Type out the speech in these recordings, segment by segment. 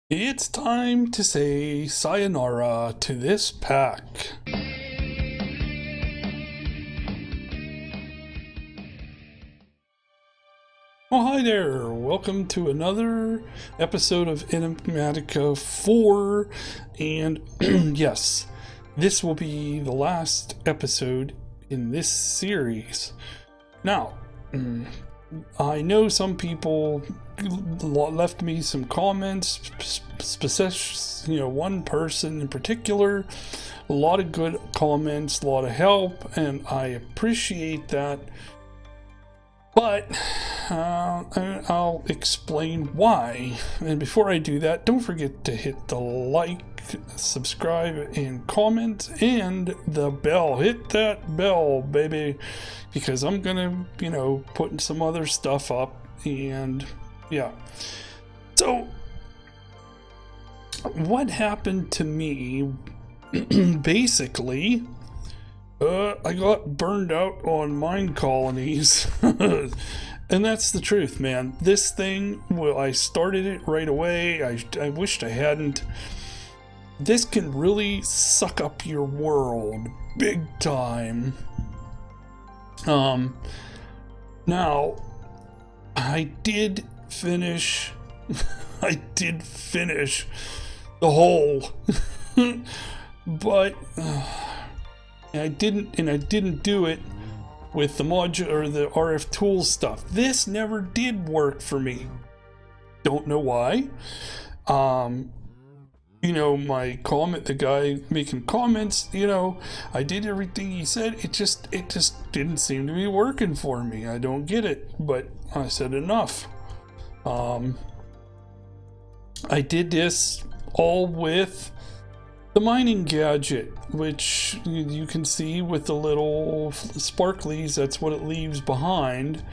It's time to say sayonara to this pack. Well, hi there. Welcome to another episode of Enigmatica 4. And yes, this will be the last episode in this series. Now, I know some people left me some comments, specific, one person in particular, a lot of good comments, a lot of help, and I appreciate that. But I'll explain why. And before I do that, don't forget to hit the like, subscribe, and comment, and the bell. Hit that bell, baby, because I'm gonna, put some other stuff up, and yeah. So, what happened to me, basically, I got burned out on mine colonies. And that's the truth, man. This thing, well, I started it right away. I wished I hadn't. This can really suck up your world big time. Now, I did finish the whole, but I didn't do it with the module or the RF tools stuff. This never did work for me. Don't know why. My comment, the guy making comments, I did everything he said. It just didn't seem to be working for me. I don't get it, but I said enough. I did this all with the mining gadget, which you can see with the little sparklies. That's what it leaves behind.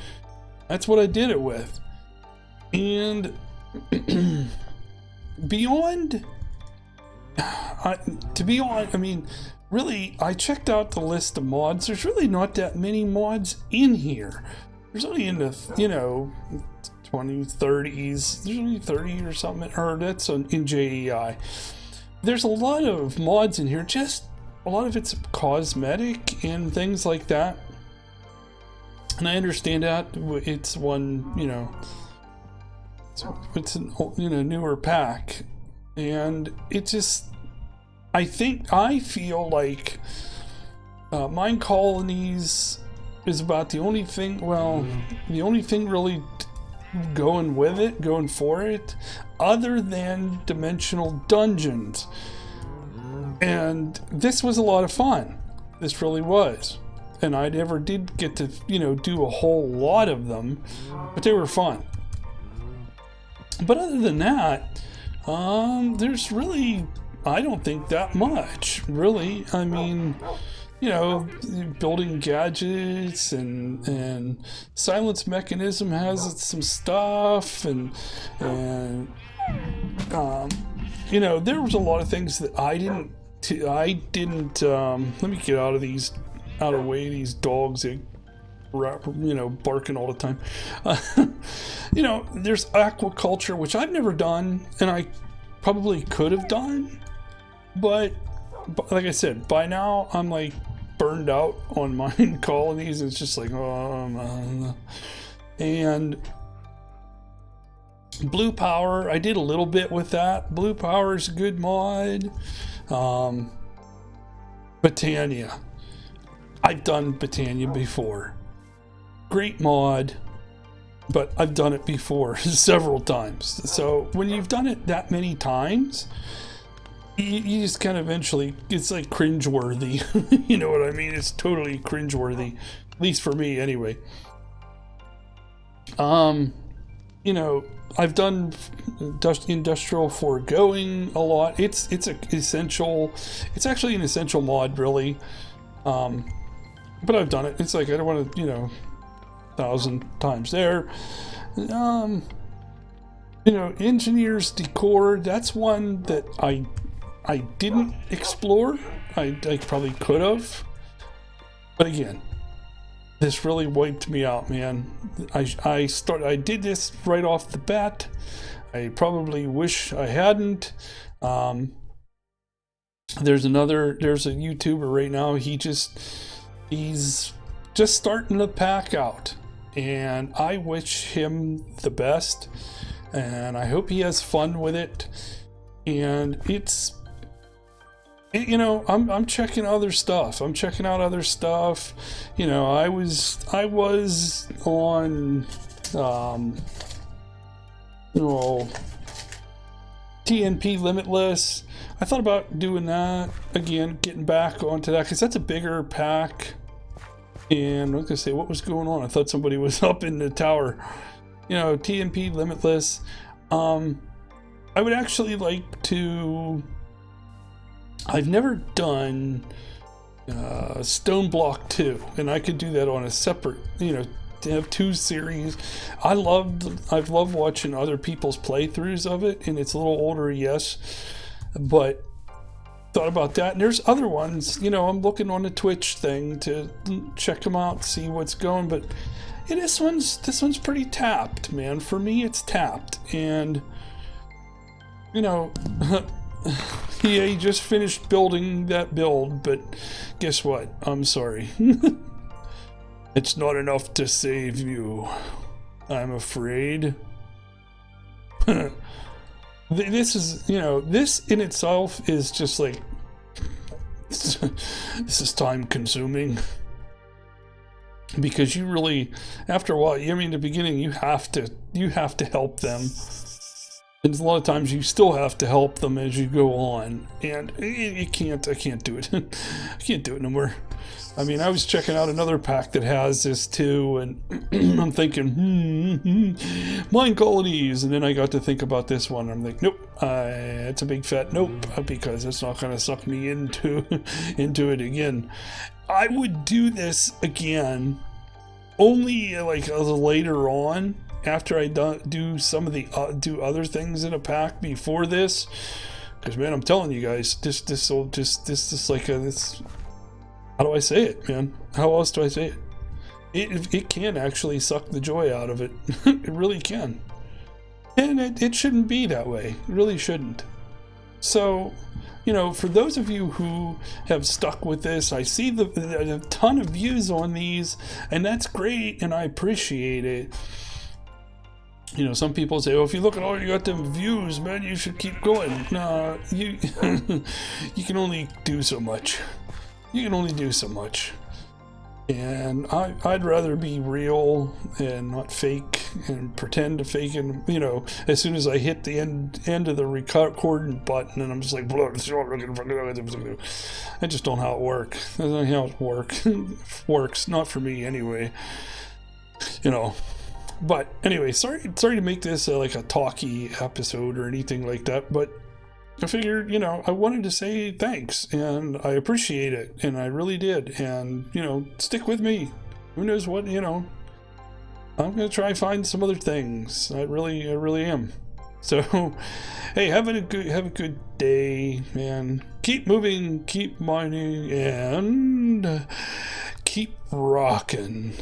That's what I did it with. And beyond, really, I checked out the list of mods. There's really not that many mods in here. There's only in the, 20, 30s. There's only 30 or something, or that's in JEI. There's a lot of mods in here, just a lot of it's cosmetic and things like that. And I understand that it's one, it's an newer pack, and it just, I feel like mine colonies is about the only thing, really going for it, other than dimensional dungeons. And this was a lot of fun. This really was. And I never did get to, do a whole lot of them, but they were fun. But other than that, there's really, I don't think that much, really. I mean, building gadgets and silence mechanism has some stuff, and there was a lot of things that I didn't let me get out of the way these dogs that barking all the time. There's aquaculture, which I've never done, and I probably could have done, but like I said, by now I'm like burned out on mine colonies. It's just like, and blue power, I did a little bit with that. Blue power is a good mod. Britannia, I've done Britannia before. Great mod, but I've done it before several times. So when you've done it that many times, you just kind of eventually, it's like cringeworthy. You know what I mean? It's totally cringeworthy, at least for me anyway. I've done industrial foregoing a lot. It's actually an essential mod, really. But I've done it. It's like, I don't want to, 1,000 times there. Engineers decor, that's one that I didn't explore. I probably could have, but again, this really wiped me out, man. I did this right off the bat. I probably wish I hadn't. There's a YouTuber right now. He's just starting to pack out, and I wish him the best, and I hope he has fun with it. And I'm checking other stuff. I'm checking out other stuff. I was on TNP Limitless. I thought about doing that again, getting back onto that, because that's a bigger pack. And I was gonna say, what was going on? I thought somebody was up in the tower. TNP Limitless. I would actually like to. I've never done Stone Block 2, and I could do that on a separate, to have 2 series. I've loved watching other people's playthroughs of it, and it's a little older, yes, but thought about that. And there's other ones, I'm looking on the Twitch thing to check them out, see what's going, but this one's pretty tapped, man. For me, it's tapped, and he just finished building that build, but guess what? I'm sorry. It's not enough to save you, I'm afraid. This is, this in itself is just like, this is time consuming. Because you really, after a while, in the beginning, you have to help them. And a lot of times you still have to help them as you go on. And I can't do it. I can't do it no more. I mean, I was checking out another pack that has this too, and I'm thinking, mine colonies. And then I got to think about this one. I'm like, nope, it's a big fat nope, because it's not going to suck me into it again. I would do this again only like later on, after I do some of the do other things in a pack before this, because man, I'm telling you guys, this is like this. How do I say it, man? How else do I say it? It can actually suck the joy out of it. It really can, and it shouldn't be that way. It really shouldn't. So, for those of you who have stuck with this, I see a ton of views on these, and that's great, and I appreciate it. Some people say, "Oh, if you look at all you got them views, man, you should keep going." No, you you can only do so much. You can only do so much. And I'd rather be real and not fake and pretend to fake. And as soon as I hit the end of the recording button, and I'm just like, I just don't know how it works. That's not how it works. Not for me anyway. But anyway, sorry to make this like a talky episode or anything like that, but I figured, I wanted to say thanks, and I appreciate it, and I really did, and, stick with me. Who knows what, I'm going to try and find some other things. I really am. So, hey, have a good day, man. Keep moving, keep mining, and keep rocking.